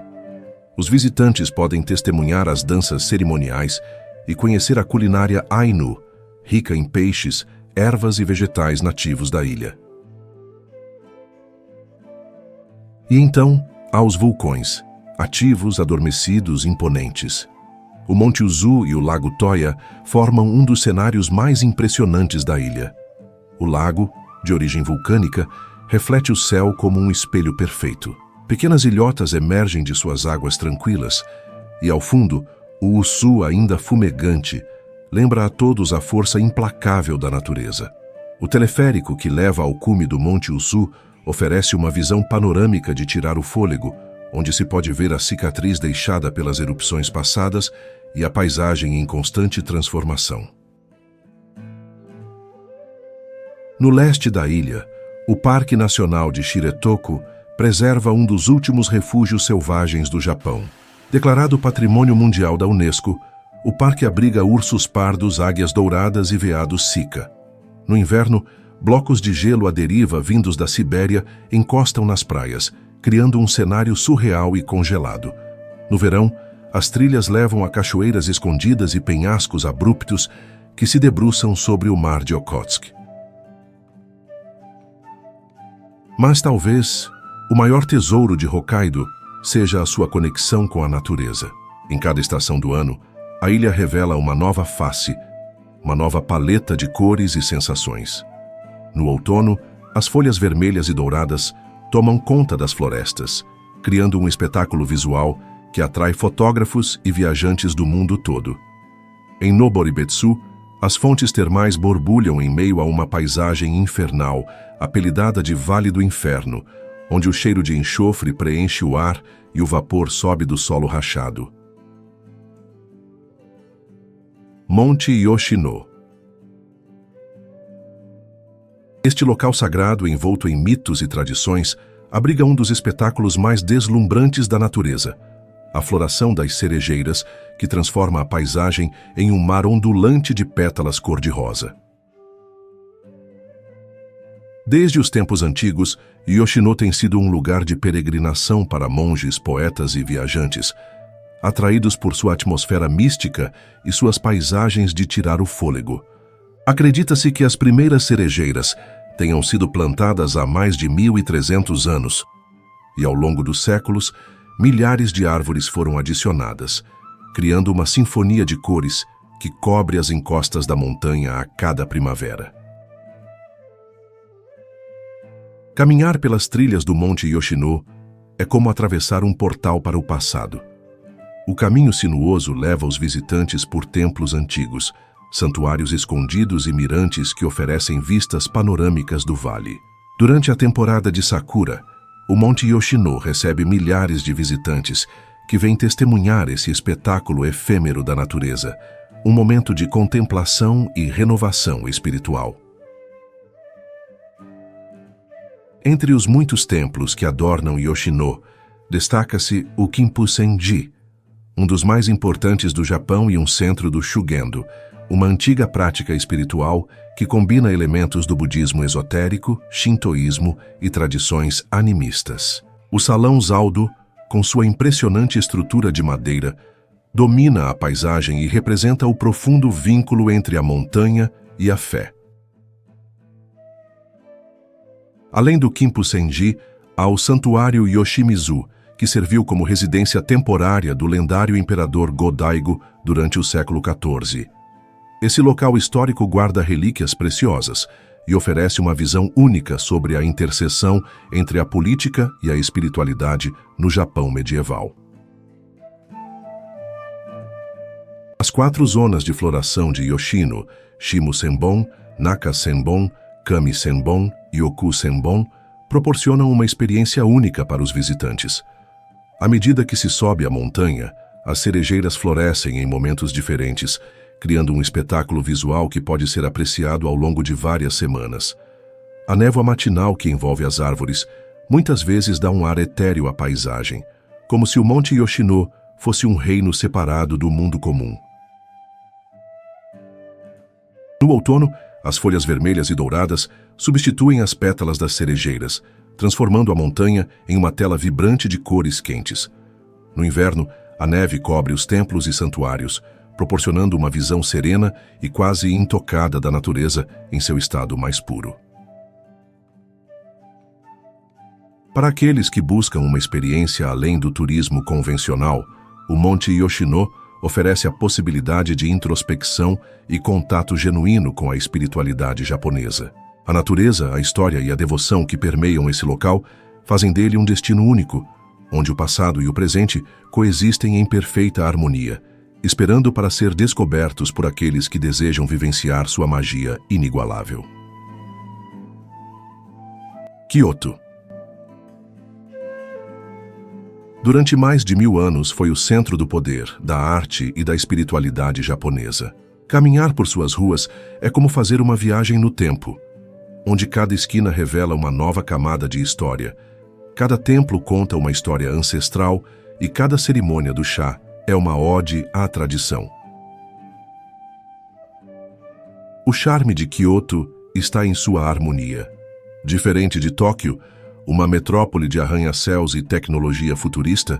Os visitantes podem testemunhar as danças cerimoniais e conhecer a culinária Ainu, rica em peixes, ervas e vegetais nativos da ilha. E então, há os vulcões, ativos, adormecidos, imponentes. O Monte Uzu e o Lago Toya formam um dos cenários mais impressionantes da ilha. O lago, de origem vulcânica, reflete o céu como um espelho perfeito. Pequenas ilhotas emergem de suas águas tranquilas e, ao fundo, o Ussu ainda fumegante lembra a todos a força implacável da natureza. O teleférico que leva ao cume do Monte Ussu oferece uma visão panorâmica de tirar o fôlego, onde se pode ver a cicatriz deixada pelas erupções passadas e a paisagem em constante transformação. No leste da ilha, o Parque Nacional de Shiretoko preserva um dos últimos refúgios selvagens do Japão. Declarado Patrimônio Mundial da Unesco, o parque abriga ursos pardos, águias douradas e veados sika. No inverno, blocos de gelo à deriva vindos da Sibéria encostam nas praias, criando um cenário surreal e congelado. No verão, as trilhas levam a cachoeiras escondidas e penhascos abruptos que se debruçam sobre o mar de Okhotsk. Mas talvez o maior tesouro de Hokkaido seja a sua conexão com a natureza. Em cada estação do ano, a ilha revela uma nova face, uma nova paleta de cores e sensações. No outono, as folhas vermelhas e douradas tomam conta das florestas, criando um espetáculo visual que atrai fotógrafos e viajantes do mundo todo. Em Noboribetsu, as fontes termais borbulham em meio a uma paisagem infernal, apelidada de Vale do Inferno, onde o cheiro de enxofre preenche o ar e o vapor sobe do solo rachado. Monte Yoshino. Este local sagrado, envolto em mitos e tradições, abriga um dos espetáculos mais deslumbrantes da natureza, a floração das cerejeiras, que transforma a paisagem em um mar ondulante de pétalas cor-de-rosa. Desde os tempos antigos, Yoshino tem sido um lugar de peregrinação para monges, poetas e viajantes, atraídos por sua atmosfera mística e suas paisagens de tirar o fôlego. Acredita-se que as primeiras cerejeiras tenham sido plantadas há mais de 1.300 anos, e ao longo dos séculos, milhares de árvores foram adicionadas, criando uma sinfonia de cores que cobre as encostas da montanha a cada primavera. Caminhar pelas trilhas do Monte Yoshino é como atravessar um portal para o passado. O caminho sinuoso leva os visitantes por templos antigos, santuários escondidos e mirantes que oferecem vistas panorâmicas do vale. Durante a temporada de Sakura, o Monte Yoshino recebe milhares de visitantes que vêm testemunhar esse espetáculo efêmero da natureza, um momento de contemplação e renovação espiritual. Entre os muitos templos que adornam Yoshino, destaca-se o Kinpusen-ji, um dos mais importantes do Japão e um centro do Shugendo, uma antiga prática espiritual que combina elementos do budismo esotérico, shintoísmo e tradições animistas. O Salão Zaldo, com sua impressionante estrutura de madeira, domina a paisagem e representa o profundo vínculo entre a montanha e a fé. Além do Kinpusen-ji, há o Santuário Yoshimizu, que serviu como residência temporária do lendário imperador Go-Daigo durante o século XIV. Esse local histórico guarda relíquias preciosas e oferece uma visão única sobre a interseção entre a política e a espiritualidade no Japão medieval. As 4 zonas de floração de Yoshino, Shimo-senbon, Naka-senbon, Kami-senbon e Oku-senbon, proporcionam uma experiência única para os visitantes. À medida que se sobe a montanha, as cerejeiras florescem em momentos diferentes, criando um espetáculo visual que pode ser apreciado ao longo de várias semanas. A névoa matinal que envolve as árvores muitas vezes dá um ar etéreo à paisagem, como se o Monte Yoshino fosse um reino separado do mundo comum. No outono, as folhas vermelhas e douradas substituem as pétalas das cerejeiras, transformando a montanha em uma tela vibrante de cores quentes. No inverno, a neve cobre os templos e santuários, proporcionando uma visão serena e quase intocada da natureza em seu estado mais puro. Para aqueles que buscam uma experiência além do turismo convencional, o Monte Yoshino oferece a possibilidade de introspecção e contato genuíno com a espiritualidade japonesa. A natureza, a história e a devoção que permeiam esse local fazem dele um destino único, onde o passado e o presente coexistem em perfeita harmonia, esperando para ser descobertos por aqueles que desejam vivenciar sua magia inigualável. Kyoto. Durante mais de 1000 anos foi o centro do poder, da arte e da espiritualidade japonesa. Caminhar por suas ruas é como fazer uma viagem no tempo, onde cada esquina revela uma nova camada de história. Cada templo conta uma história ancestral e cada cerimônia do chá é uma ode à tradição. O charme de Kyoto está em sua harmonia. Diferente de Tóquio, uma metrópole de arranha-céus e tecnologia futurista,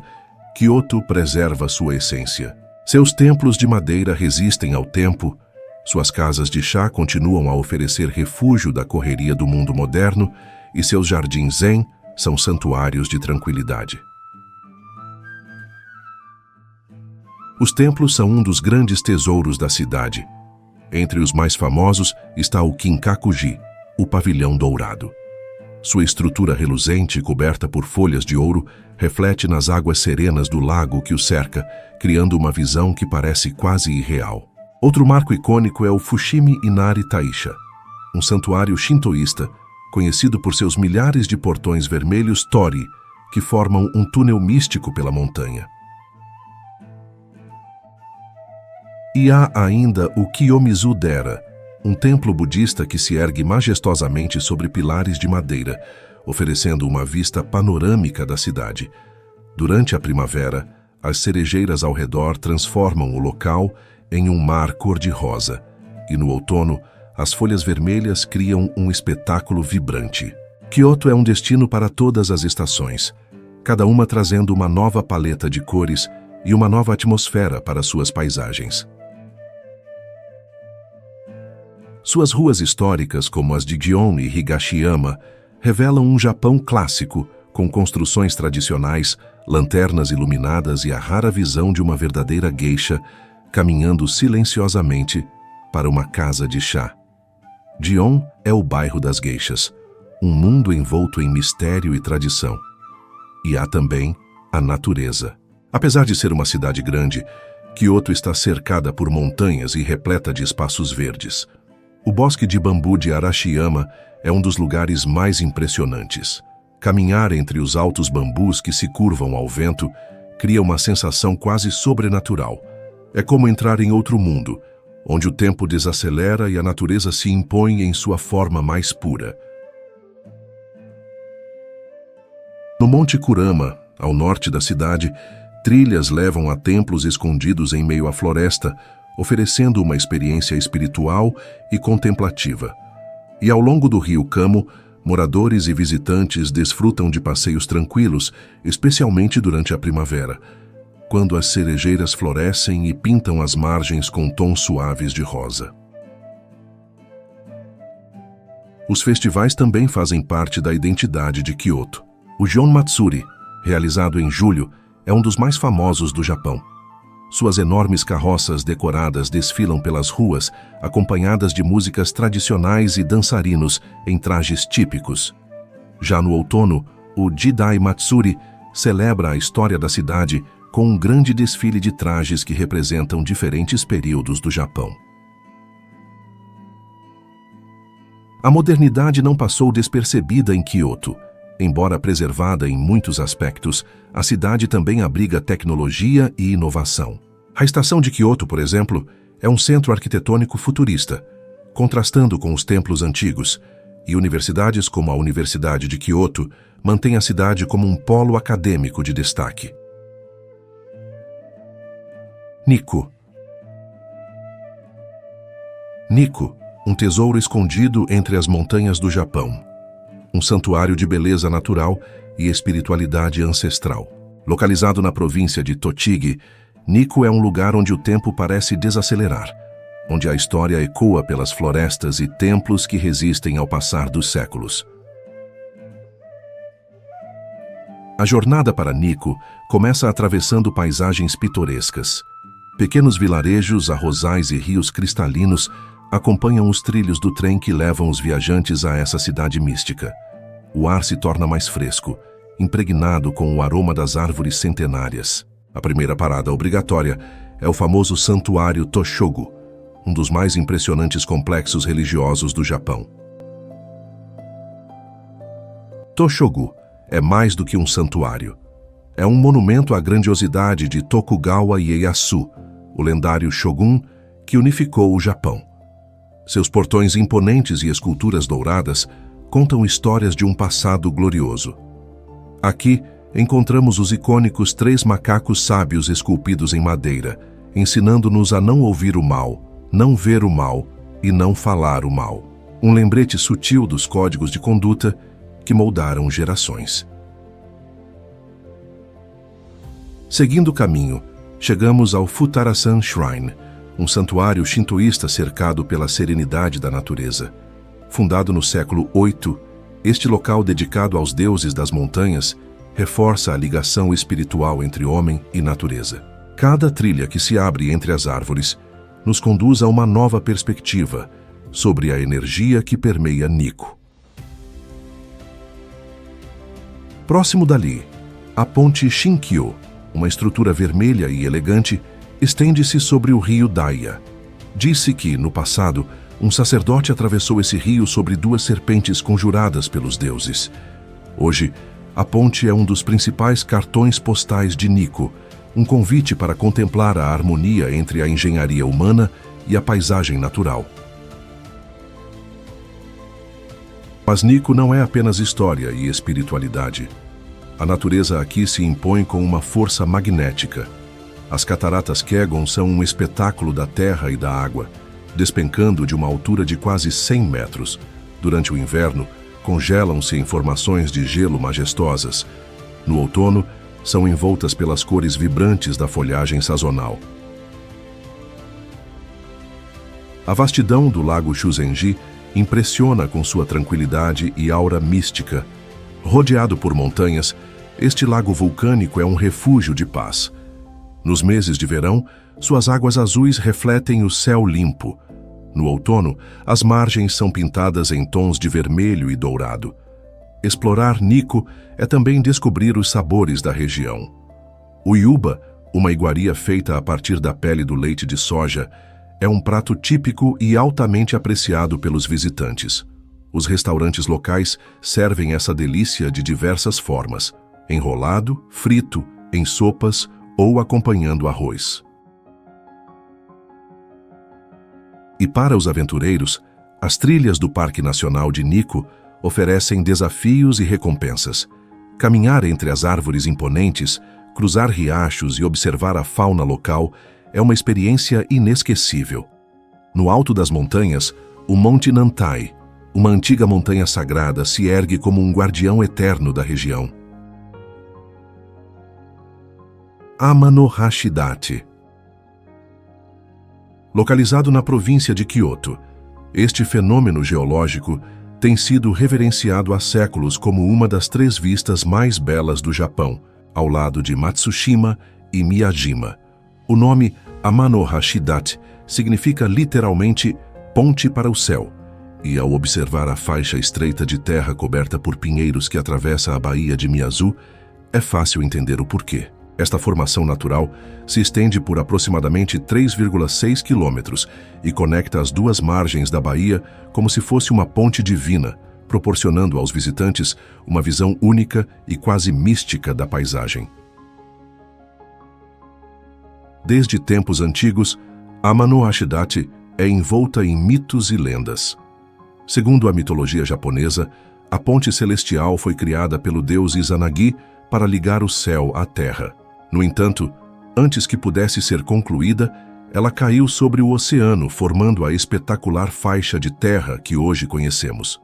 Kyoto preserva sua essência. Seus templos de madeira resistem ao tempo, suas casas de chá continuam a oferecer refúgio da correria do mundo moderno e seus jardins zen são santuários de tranquilidade. Os templos são um dos grandes tesouros da cidade. Entre os mais famosos está o Kinkakuji, o pavilhão dourado. Sua estrutura reluzente, coberta por folhas de ouro, reflete nas águas serenas do lago que o cerca, criando uma visão que parece quase irreal. Outro marco icônico é o Fushimi Inari Taisha, um santuário shintoísta, conhecido por seus milhares de portões vermelhos tori, que formam um túnel místico pela montanha. E há ainda o Kiyomizu-dera, um templo budista que se ergue majestosamente sobre pilares de madeira, oferecendo uma vista panorâmica da cidade. Durante a primavera, as cerejeiras ao redor transformam o local em um mar cor-de-rosa, e no outono, as folhas vermelhas criam um espetáculo vibrante. Kyoto é um destino para todas as estações, cada uma trazendo uma nova paleta de cores e uma nova atmosfera para suas paisagens. Suas ruas históricas, como as de Gion e Higashiyama, revelam um Japão clássico, com construções tradicionais, lanternas iluminadas e a rara visão de uma verdadeira geisha caminhando silenciosamente para uma casa de chá. Gion é o bairro das geishas, um mundo envolto em mistério e tradição. E há também a natureza. Apesar de ser uma cidade grande, Kyoto está cercada por montanhas e repleta de espaços verdes. O bosque de bambu de Arashiyama é um dos lugares mais impressionantes. Caminhar entre os altos bambus que se curvam ao vento cria uma sensação quase sobrenatural. É como entrar em outro mundo, onde o tempo desacelera e a natureza se impõe em sua forma mais pura. No Monte Kurama, ao norte da cidade, trilhas levam a templos escondidos em meio à floresta, oferecendo uma experiência espiritual e contemplativa. E ao longo do rio Kamo, moradores e visitantes desfrutam de passeios tranquilos, especialmente durante a primavera, quando as cerejeiras florescem e pintam as margens com tons suaves de rosa. Os festivais também fazem parte da identidade de Kyoto. O Gion Matsuri, realizado em julho, é um dos mais famosos do Japão. Suas enormes carroças decoradas desfilam pelas ruas, acompanhadas de músicas tradicionais e dançarinos em trajes típicos. Já no outono, o Jidai Matsuri celebra a história da cidade com um grande desfile de trajes que representam diferentes períodos do Japão. A modernidade não passou despercebida em Kyoto. Embora preservada em muitos aspectos, a cidade também abriga tecnologia e inovação. A estação de Kyoto, por exemplo, é um centro arquitetônico futurista, contrastando com os templos antigos, e universidades como a Universidade de Kyoto mantêm a cidade como um polo acadêmico de destaque. Nikko. Nikko, um tesouro escondido entre as montanhas do Japão. Um santuário de beleza natural e espiritualidade ancestral. Localizado na província de Tochigi, Nikko é um lugar onde o tempo parece desacelerar, onde a história ecoa pelas florestas e templos que resistem ao passar dos séculos. A jornada para Nikko começa atravessando paisagens pitorescas. Pequenos vilarejos, arrozais e rios cristalinos acompanham os trilhos do trem que levam os viajantes a essa cidade mística. O ar se torna mais fresco, impregnado com o aroma das árvores centenárias. A primeira parada obrigatória é o famoso Santuário Toshogu, um dos mais impressionantes complexos religiosos do Japão. Toshogu é mais do que um santuário. é um monumento à grandiosidade de Tokugawa Ieyasu, o lendário shogun que unificou o Japão. Seus portões imponentes e esculturas douradas contam histórias de um passado glorioso. Aqui, encontramos os icônicos 3 macacos sábios esculpidos em madeira, ensinando-nos a não ouvir o mal, não ver o mal e não falar o mal. Um lembrete sutil dos códigos de conduta que moldaram gerações. Seguindo o caminho, chegamos ao Futarasan Shrine, um santuário shintoísta cercado pela serenidade da natureza. Fundado no século VIII, este local dedicado aos deuses das montanhas reforça a ligação espiritual entre homem e natureza. Cada trilha que se abre entre as árvores nos conduz a uma nova perspectiva sobre a energia que permeia Nikko. Próximo dali, a ponte Shinkyo, uma estrutura vermelha e elegante, estende-se sobre o rio Daya. Disse que, no passado, um sacerdote atravessou esse rio sobre 2 serpentes conjuradas pelos deuses. Hoje, a ponte é um dos principais cartões postais de Nikko, um convite para contemplar a harmonia entre a engenharia humana e a paisagem natural. Mas Nikko não é apenas história e espiritualidade. A natureza aqui se impõe com uma força magnética. As cataratas Kegon são um espetáculo da terra e da água, despencando de uma altura de quase 100 metros. Durante o inverno, congelam-se em formações de gelo majestosas. No outono, são envoltas pelas cores vibrantes da folhagem sazonal. A vastidão do lago Shuzenji impressiona com sua tranquilidade e aura mística. Rodeado por montanhas, este lago vulcânico é um refúgio de paz. Nos meses de verão, suas águas azuis refletem o céu limpo. No outono, as margens são pintadas em tons de vermelho e dourado. Explorar Nikko é também descobrir os sabores da região. O yuba, uma iguaria feita a partir da pele do leite de soja, é um prato típico e altamente apreciado pelos visitantes. Os restaurantes locais servem essa delícia de diversas formas: enrolado, frito, em sopas ou acompanhando arroz. E para os aventureiros, as trilhas do Parque Nacional de Nikko oferecem desafios e recompensas. Caminhar entre as árvores imponentes, cruzar riachos e observar a fauna local é uma experiência inesquecível. No alto das montanhas, o Monte Nantai, uma antiga montanha sagrada, se ergue como um guardião eterno da região. Amano-Hashidate. Localizado na província de Kyoto, este fenômeno geológico tem sido reverenciado há séculos como uma das 3 vistas mais belas do Japão, ao lado de Matsushima e Miyajima. O nome Amano-Hashidate significa literalmente ponte para o céu, e ao observar a faixa estreita de terra coberta por pinheiros que atravessa a Baía de Miyazu, é fácil entender o porquê. Esta formação natural se estende por aproximadamente 3,6 quilômetros e conecta as 2 margens da baía como se fosse uma ponte divina, proporcionando aos visitantes uma visão única e quase mística da paisagem. Desde tempos antigos, Amano-Hashidate é envolta em mitos e lendas. Segundo a mitologia japonesa, a ponte celestial foi criada pelo deus Izanagi para ligar o céu à terra. No entanto, antes que pudesse ser concluída, ela caiu sobre o oceano, formando a espetacular faixa de terra que hoje conhecemos.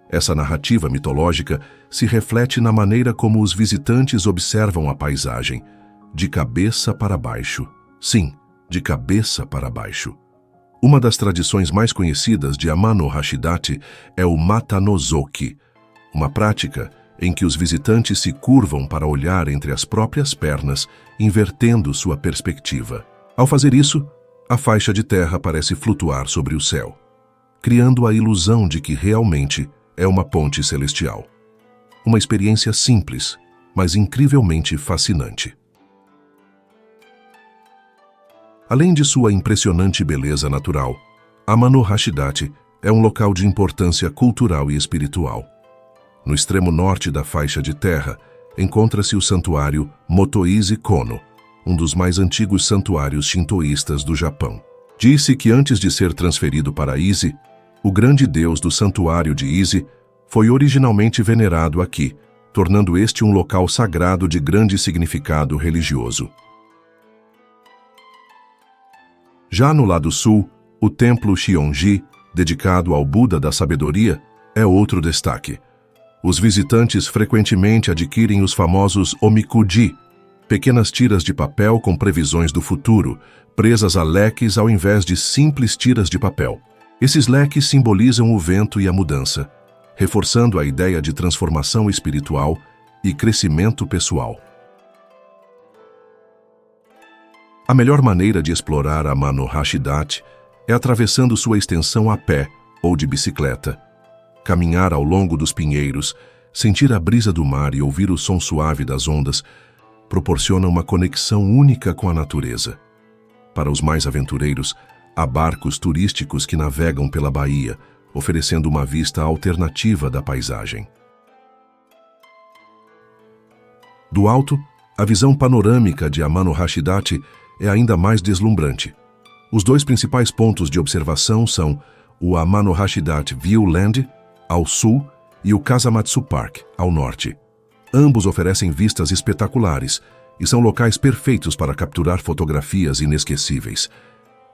Essa narrativa mitológica se reflete na maneira como os visitantes observam a paisagem, de cabeça para baixo. Sim, de cabeça para baixo. Uma das tradições mais conhecidas de Amano-Hashidate é o Mata-no-Zoki, uma prática em que os visitantes se curvam para olhar entre as próprias pernas, invertendo sua perspectiva. Ao fazer isso, a faixa de terra parece flutuar sobre o céu, criando a ilusão de que realmente é uma ponte celestial. Uma experiência simples, mas incrivelmente fascinante. Além de sua impressionante beleza natural, Amano-Hashidate é um local de importância cultural e espiritual. No extremo norte da faixa de terra, encontra-se o santuário Motoise Kono, um dos mais antigos santuários shintoístas do Japão. Disse que antes de ser transferido para Ise, o grande deus do santuário de Ise foi originalmente venerado aqui, tornando este um local sagrado de grande significado religioso. Já no lado sul, o templo Shionji, dedicado ao Buda da Sabedoria, é outro destaque. Os visitantes frequentemente adquirem os famosos omikuji, pequenas tiras de papel com previsões do futuro, presas a leques ao invés de simples tiras de papel. Esses leques simbolizam o vento e a mudança, reforçando a ideia de transformação espiritual e crescimento pessoal. A melhor maneira de explorar Amano Hashidachi é atravessando sua extensão a pé ou de bicicleta. Caminhar ao longo dos pinheiros, sentir a brisa do mar e ouvir o som suave das ondas proporciona uma conexão única com a natureza. Para os mais aventureiros, há barcos turísticos que navegam pela baía, oferecendo uma vista alternativa da paisagem. Do alto, a visão panorâmica de Amano Hashidachi é ainda mais deslumbrante. Os dois principais pontos de observação são o Amano Hashidachi Viewland, ao sul, e o Kasamatsu Park, ao norte. Ambos oferecem vistas espetaculares e são locais perfeitos para capturar fotografias inesquecíveis.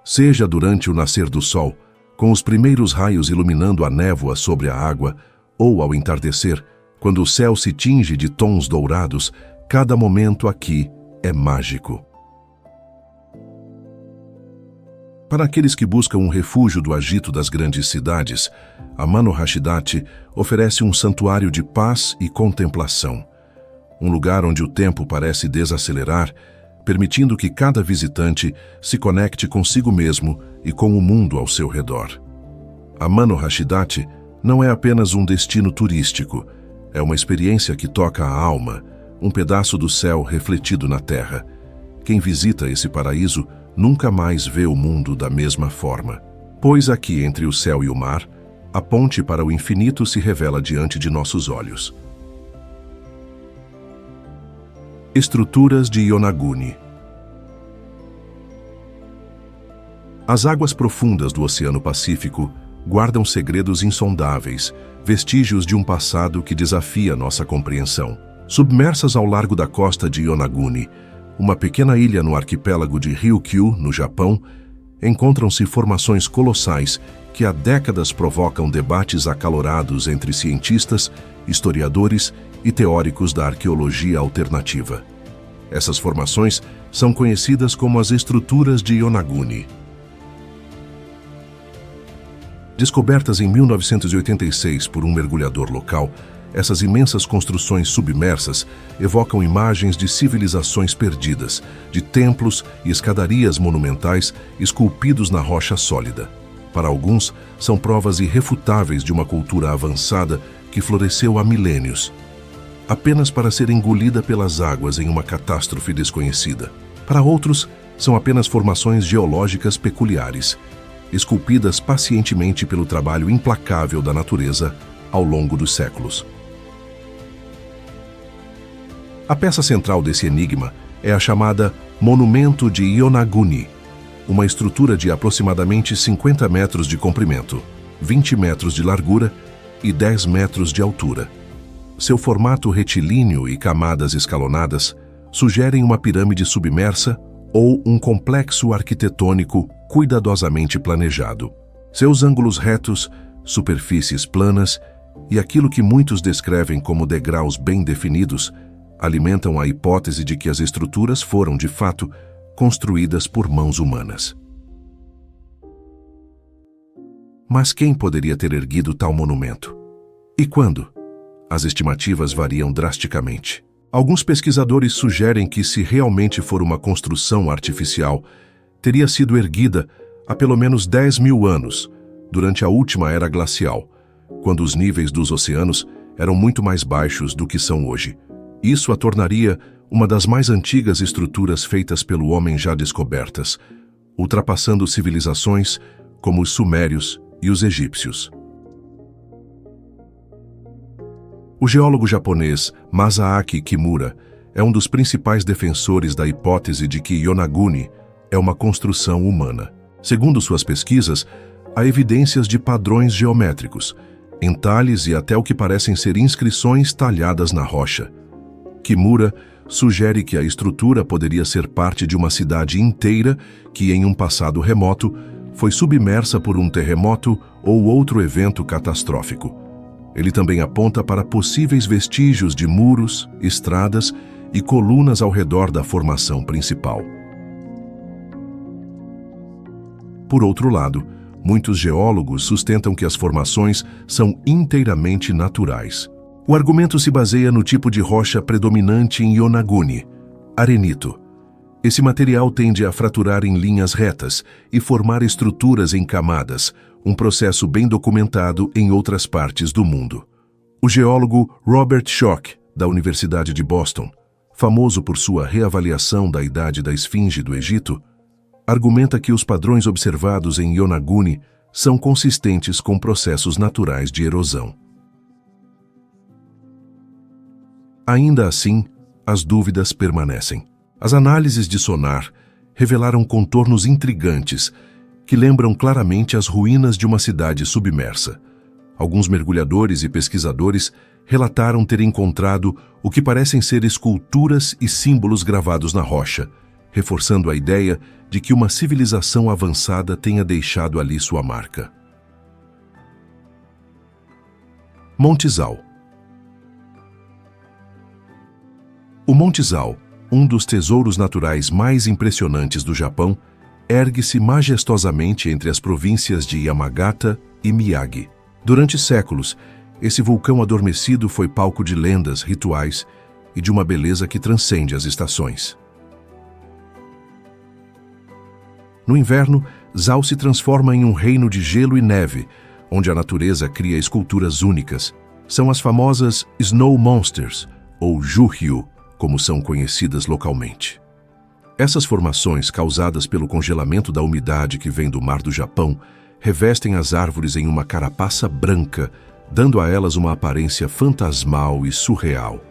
Seja durante o nascer do sol, com os primeiros raios iluminando a névoa sobre a água, ou ao entardecer, quando o céu se tinge de tons dourados, cada momento aqui é mágico. Para aqueles que buscam um refúgio do agito das grandes cidades, Amano Hashidachi oferece um santuário de paz e contemplação. Um lugar onde o tempo parece desacelerar, permitindo que cada visitante se conecte consigo mesmo e com o mundo ao seu redor. Amano Hashidachi não é apenas um destino turístico, é uma experiência que toca a alma, um pedaço do céu refletido na terra. Quem visita esse paraíso nunca mais vê o mundo da mesma forma, pois aqui entre o céu e o mar, a ponte para o infinito se revela diante de nossos olhos. Estruturas de Yonaguni. As águas profundas do Oceano Pacífico guardam segredos insondáveis, vestígios de um passado que desafia nossa compreensão. Submersas ao largo da costa de Yonaguni, uma pequena ilha no arquipélago de Ryukyu, no Japão, encontram-se formações colossais que há décadas provocam debates acalorados entre cientistas, historiadores e teóricos da arqueologia alternativa. Essas formações são conhecidas como as estruturas de Yonaguni. Descobertas em 1986 por um mergulhador local, essas imensas construções submersas evocam imagens de civilizações perdidas, de templos e escadarias monumentais esculpidos na rocha sólida. Para alguns, são provas irrefutáveis de uma cultura avançada que floresceu há milênios, apenas para ser engolida pelas águas em uma catástrofe desconhecida. Para outros, são apenas formações geológicas peculiares, esculpidas pacientemente pelo trabalho implacável da natureza ao longo dos séculos. A peça central desse enigma é a chamada Monumento de Yonaguni, uma estrutura de aproximadamente 50 metros de comprimento, 20 metros de largura e 10 metros de altura. Seu formato retilíneo e camadas escalonadas sugerem uma pirâmide submersa ou um complexo arquitetônico cuidadosamente planejado. Seus ângulos retos, superfícies planas e aquilo que muitos descrevem como degraus bem definidos alimentam a hipótese de que as estruturas foram, de fato, construídas por mãos humanas. Mas quem poderia ter erguido tal monumento? E quando? As estimativas variam drasticamente. Alguns pesquisadores sugerem que, se realmente for uma construção artificial, teria sido erguida há pelo menos 10 mil anos, durante a última era glacial, quando os níveis dos oceanos eram muito mais baixos do que são hoje. Isso a tornaria uma das mais antigas estruturas feitas pelo homem já descobertas, ultrapassando civilizações como os sumérios e os egípcios. O geólogo japonês Masaaki Kimura é um dos principais defensores da hipótese de que Yonaguni é uma construção humana. Segundo suas pesquisas, há evidências de padrões geométricos, entalhes e até o que parecem ser inscrições talhadas na rocha. Kimura sugere que a estrutura poderia ser parte de uma cidade inteira que, em um passado remoto, foi submersa por um terremoto ou outro evento catastrófico. Ele também aponta para possíveis vestígios de muros, estradas e colunas ao redor da formação principal. Por outro lado, muitos geólogos sustentam que as formações são inteiramente naturais. O argumento se baseia no tipo de rocha predominante em Yonaguni, arenito. Esse material tende a fraturar em linhas retas e formar estruturas em camadas, um processo bem documentado em outras partes do mundo. O geólogo Robert Schoch, da Universidade de Boston, famoso por sua reavaliação da idade da Esfinge do Egito, argumenta que os padrões observados em Yonaguni são consistentes com processos naturais de erosão. Ainda assim, as dúvidas permanecem. As análises de sonar revelaram contornos intrigantes que lembram claramente as ruínas de uma cidade submersa. Alguns mergulhadores e pesquisadores relataram ter encontrado o que parecem ser esculturas e símbolos gravados na rocha, reforçando a ideia de que uma civilização avançada tenha deixado ali sua marca. Monte Zao. O Monte Zao, um dos tesouros naturais mais impressionantes do Japão, ergue-se majestosamente entre as províncias de Yamagata e Miyagi. Durante séculos, esse vulcão adormecido foi palco de lendas, rituais e de uma beleza que transcende as estações. No inverno, Zao se transforma em um reino de gelo e neve, onde a natureza cria esculturas únicas. São as famosas Snow Monsters, ou Juryu, como são conhecidas localmente. Essas formações, causadas pelo congelamento da umidade que vem do mar do Japão, revestem as árvores em uma carapaça branca, dando a elas uma aparência fantasmal e surreal.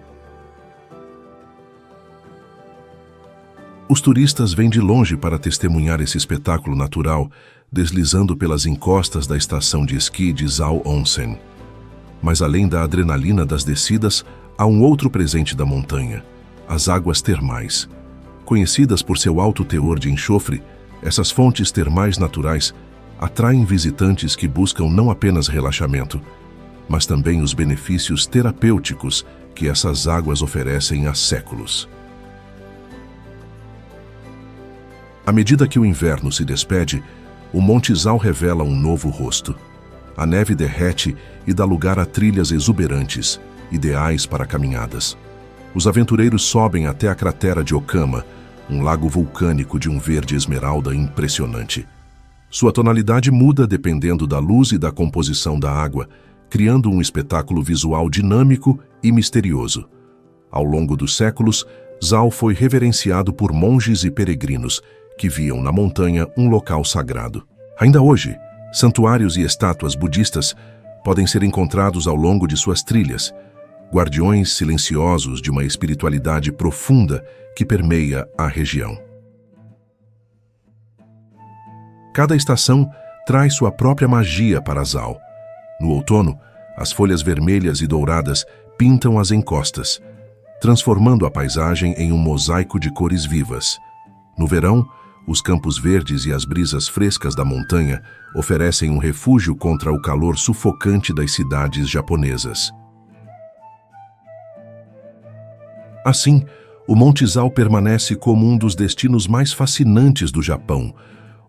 Os turistas vêm de longe para testemunhar esse espetáculo natural, deslizando pelas encostas da estação de esqui de Zao Onsen. Mas além da adrenalina das descidas, há um outro presente da montanha: as águas termais. Conhecidas por seu alto teor de enxofre, essas fontes termais naturais atraem visitantes que buscam não apenas relaxamento, mas também os benefícios terapêuticos que essas águas oferecem há séculos. À medida que o inverno se despede, o Monte Zao revela um novo rosto. A neve derrete e dá lugar a trilhas exuberantes, ideais para caminhadas. Os aventureiros sobem até a cratera de Okama, um lago vulcânico de um verde esmeralda impressionante. Sua tonalidade muda dependendo da luz e da composição da água, criando um espetáculo visual dinâmico e misterioso. Ao longo dos séculos, Zao foi reverenciado por monges e peregrinos, que viam na montanha um local sagrado. Ainda hoje, santuários e estátuas budistas podem ser encontrados ao longo de suas trilhas, guardiões silenciosos de uma espiritualidade profunda que permeia a região. Cada estação traz sua própria magia para Zao. No outono, as folhas vermelhas e douradas pintam as encostas, transformando a paisagem em um mosaico de cores vivas. No verão, os campos verdes e as brisas frescas da montanha oferecem um refúgio contra o calor sufocante das cidades japonesas. Assim, o Monte Zao permanece como um dos destinos mais fascinantes do Japão,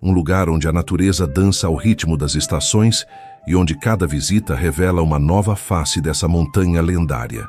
um lugar onde a natureza dança ao ritmo das estações e onde cada visita revela uma nova face dessa montanha lendária.